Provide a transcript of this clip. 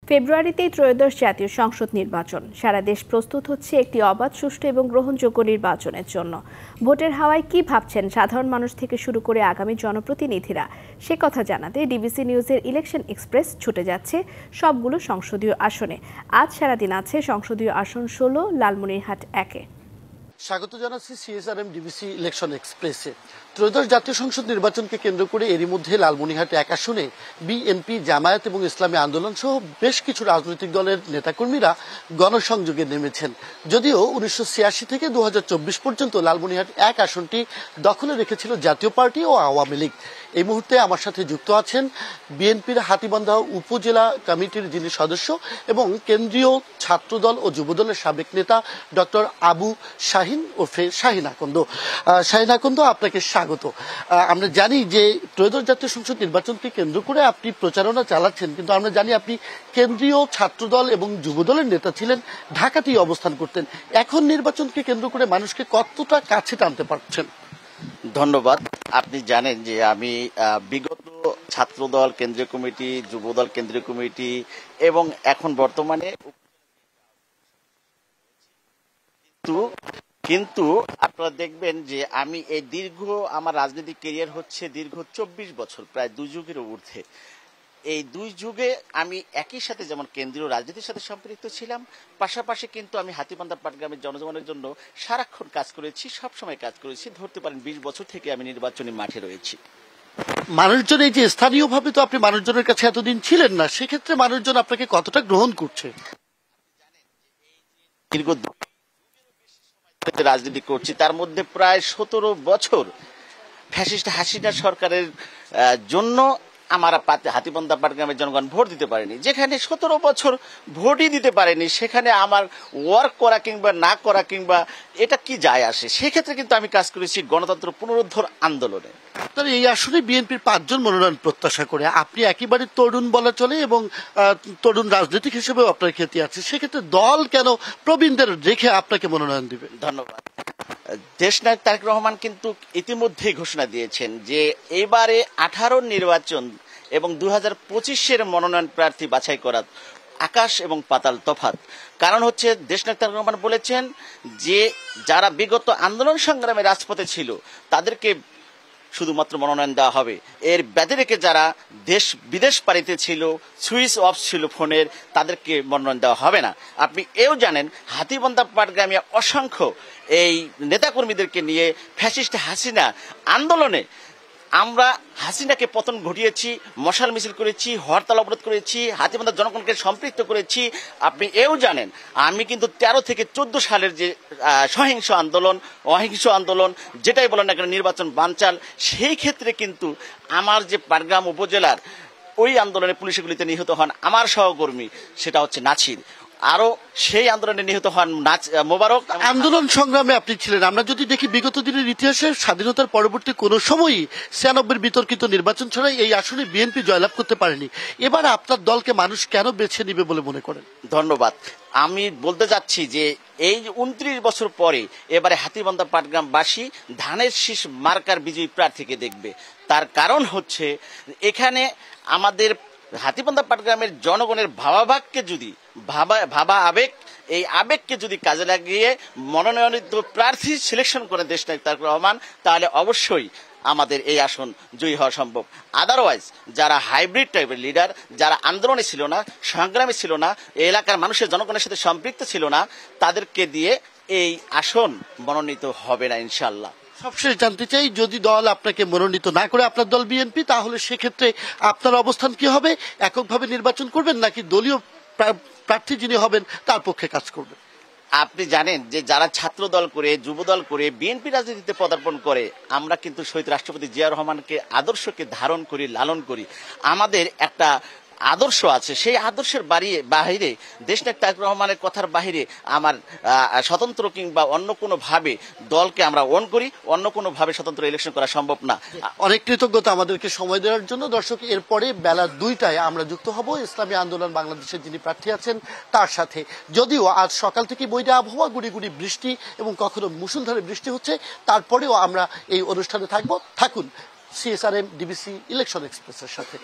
ফেব্রুয়ারিতেই ত্রয়োদশ জাতীয় সংসদ নির্বাচন। সারা দেশ প্রস্তুত হচ্ছে একটি অবাধ, সুষ্ঠু এবং গ্রহণযোগ্য নির্বাচনের জন্য। ভোটের হাওয়ায় কি ভাবছেন সাধারণ মানুষ থেকে শুরু করে আগামী জনপ্রতিনিধিরা, সে কথা জানাতে ডিবিসি নিউজের ইলেকশন এক্সপ্রেস ছুটে যাচ্ছে সবগুলো সংসদীয় আসনে। আজ সারাদিন আছে সংসদীয় আসন 16, লালমনিরহাট 1-এ। স্বাগত জানাচ্ছি সিএসআরএম ডিবিসি ইলেকশন এক্সপ্রেসে। ত্রয়োদশ জাতীয় সংসদ নির্বাচনকে কেন্দ্র করে এরই মধ্যে লালমনিরহাট 1 আসনে বিএনপি, জামায়াত এবং ইসলামী আন্দোলন সহ বেশ কিছু রাজনৈতিক দলের নেতাকর্মীরা গণসংযোগে নেমেছেন। যদিও 1986 থেকে 2024 পর্যন্ত লালমনিরহাট 1 আসনটি দখলে রেখেছিল জাতীয় পার্টি ও আওয়ামী লীগ। এই মুহূর্তে আমার সাথে যুক্ত আছেন বিএনপির হাতীবান্ধা উপজেলা কমিটির যিনি সদস্য এবং কেন্দ্রীয় ছাত্রদল ও যুবদলের সাবেক নেতা ডক্টর আবু শাহিন ওরফে শাহিন আকন্দ। শাহিন আকন্দ, আপনাকে স্বাগত। আমরা জানি যে ত্রয়োদশ জাতীয় সংসদ নির্বাচনকে কেন্দ্র করে আপনি প্রচারণা চালাচ্ছেন, কিন্তু আমরা জানি আপনি কেন্দ্রীয় ছাত্রদল এবং যুবদলের নেতা ছিলেন, ঢাকাতেই অবস্থান করতেন। এখন নির্বাচনকে কেন্দ্র করে মানুষকে কতটা কাছে টানতে পারছেন? ধন্যবাদ। আপনি জানেন যে আমি বিগত ছাত্রদল কেন্দ্রীয় কমিটি, যুবদল কেন্দ্রীয় কমিটি এবং এখন বর্তমানে কিন্তু আপনারা দেখবেন যে আমি এই আমার রাজনৈতিক ক্যারিয়ার হচ্ছে দীর্ঘ 24 বছর, প্রায় 2 যুগের ঊর্ধ্বে। এই 2 যুগে আমি একই সাথে যেমন কেন্দ্রীয় রাজনীতির সাথে সম্পৃক্ত ছিলাম, পাশাপাশি কিন্তু আমি হাতীবান্ধা পাটগ্রামের জনগণের জন্য সারাক্ষণ কাজ করেছি, সবসময় কাজ করেছি। ধরতে পারেন 20 বছর থেকে আমি নির্বাচনী মাঠে রয়েছি। মানুষজন, এই যে স্থানীয়ভাবে তো আপনি মানুষজনের কাছে এতদিন ছিলেন না, সেক্ষেত্রে মানুষজন আপনাকে কতটা গ্রহণ করছে? দীর্ঘ রাজনীতি করছি, তার মধ্যে প্রায় 17 বছর ফ্যাসিস্ট হাসিনা সরকারের জন্য আমার হাতীবান্ধা পাটগ্রামের জনগণ ভোট দিতে পারেনি। যেখানে 17 বছর ভোটই দিতে পারেনি, সেখানে আমার ওয়ার্ক করা কিংবা না করা কিংবা এটা কি যায় আসে? সেক্ষেত্রে কিন্তু আমি কাজ করেছি গণতন্ত্র পুনরুদ্ধার আন্দোলনে। তাহলে এই আসলে বিএনপির 5 জন মনোনয়ন প্রত্যাশা করে আপনি একেবারে তরুণ বলা চলে এবং তরুণ রাজনৈতিক হিসেবেও আপনার খ্যাতি আছে, সেক্ষেত্রে দল কেন প্রবীণদের রেখে আপনাকে মনোনয়ন দিবে? ধন্যবাদ। দেশনায়ক তারেক রহমান কিন্তু ইতিমধ্যেই ঘোষণা দিয়েছেন যে এবারে 18 নির্বাচন এবং 2025-এর মনোনয়ন প্রার্থী বাছাই করা আকাশ এবং পাতাল তফাৎ। কারণ হচ্ছে দেশনায়ক তারেক রহমান বলেছেন যে যারা বিগত আন্দোলন সংগ্রামে রাজপথে ছিল তাদেরকে শুধুমাত্র মনোনয়ন দেওয়া হবে, এর ব্যতি রেখে যারা দেশ বিদেশ পাড়িতে ছিল, সুইচ অফ ছিল ফোনের, তাদেরকে মনোনয়ন দেওয়া হবে না। আপনি এও জানেন হাতীবান্ধা পাটগ্রামে অসংখ্য এই নেতাকর্মীদেরকে নিয়ে ফ্যাসিস্ট হাসিনা আন্দোলনে আমরা হাসিনাকে পতন ঘটিয়েছি, মশাল মিছিল করেছি, হরতাল অবরোধ করেছি, হাতীবান্ধার জনগণকে সম্পৃক্ত করেছি। আপনি এও জানেন আমি কিন্তু 13 থেকে 14 সালের যে সহিংস আন্দোলন, অহিংস আন্দোলন, যেটাই বলেন না কেন, নির্বাচন বানচাল, সেই ক্ষেত্রে কিন্তু আমার যে পাটগ্রাম উপজেলার ওই আন্দোলনে পুলিশের গুলিতে নিহত হন আমার সহকর্মী, সেটা হচ্ছে নাছির। আরো সেই আন্দোলনে নিহত হন মোবারক। আন্দোলন সংগ্রামে আপনি ছিলেন। আমরা যদি দেখি বিগত দিনের ইতিহাসে স্বাধীনতার পরবর্তী কোন সময়ই 96 বিতর্কিত নির্বাচন ছাড়াই এই আসনে বিএনপি জয়লাভ করতে পারেনি। এবার আপনার দলকে মানুষ কেন বেছে নিবে বলে মনে করেন? ধন্যবাদ। আমি বলতে যাচ্ছি যে এই 29 বছর পরে এবারে হাতীবান্ধা পাটগ্রামবাসী ধানের শীষ মার্কার বিজয়ী প্রার্থীকে দেখবে। তার কারণ হচ্ছে এখানে আমাদের হাতীবান্ধা পাটগ্রামের জনগণের ভাবাভাগকে যদি ভাবা আবেগ, এই আবেগকে যদি কাজে লাগিয়ে মনোনয়নিত প্রার্থী সিলেকশন করে দেশনায়ক তারেক রহমান, তাহলে অবশ্যই আমাদের এই আসন জয়ী হওয়া সম্ভব। আদারওয়াইজ যারা হাইব্রিড টাইপের লিডার, যারা আন্দোলনে ছিল না, সংগ্রামে ছিল না, এলাকার মানুষের জনগণের সাথে সম্পৃক্ত ছিল না, তাদেরকে দিয়ে এই আসন মনোনীত হবে না ইনশাল্লাহ। সবশেষ জানতে চাই, যদি দল আপনাকে মনোনীত না করে, আপনার দল বিএনপি, তাহলে সেক্ষেত্রে আপনার অবস্থান কি হবে? এককভাবে নির্বাচন করবেন নাকি দলীয় প্রার্থী যিনি হবেন তার পক্ষে কাজ করবেন? আপনি জানেন যে যারা ছাত্র দল করে, যুব দল করে বিএনপি রাজনীতিতে পদার্পণ করে, আমরা কিন্তু শহীদ রাষ্ট্রপতি জিয়া রহমানকে আদর্শকে ধারণ করি, লালন করি। আমাদের একটা আদর্শ আছে, সেই আদর্শের বাহিরে দেশনায়ক তারেক রহমানের কথার বাহিরে আমার স্বতন্ত্র কিংবা অন্য কোনো ভাবে দলকে আমরা ওন করি, অন্য কোনো ভাবে স্বতন্ত্র ইলেকশন করা সম্ভব না। অনেক কৃতজ্ঞতা আমাদেরকে সময় দেওয়ার জন্য। দর্শক, এরপরে বেলা 2টায় আমরা যুক্ত হব ইসলামী আন্দোলন বাংলাদেশের যিনি প্রার্থী আছেন তার সাথে। যদিও আজ সকাল থেকে বৈরী আবহাওয়া, গুড়ি গুড়ি বৃষ্টি এবং কখনো মুষলধারে বৃষ্টি হচ্ছে, তারপরেও আমরা এই অনুষ্ঠানে থাকুন সিএসআরএম ডিবিসি ইলেকশন এক্সপ্রেসের সাথে।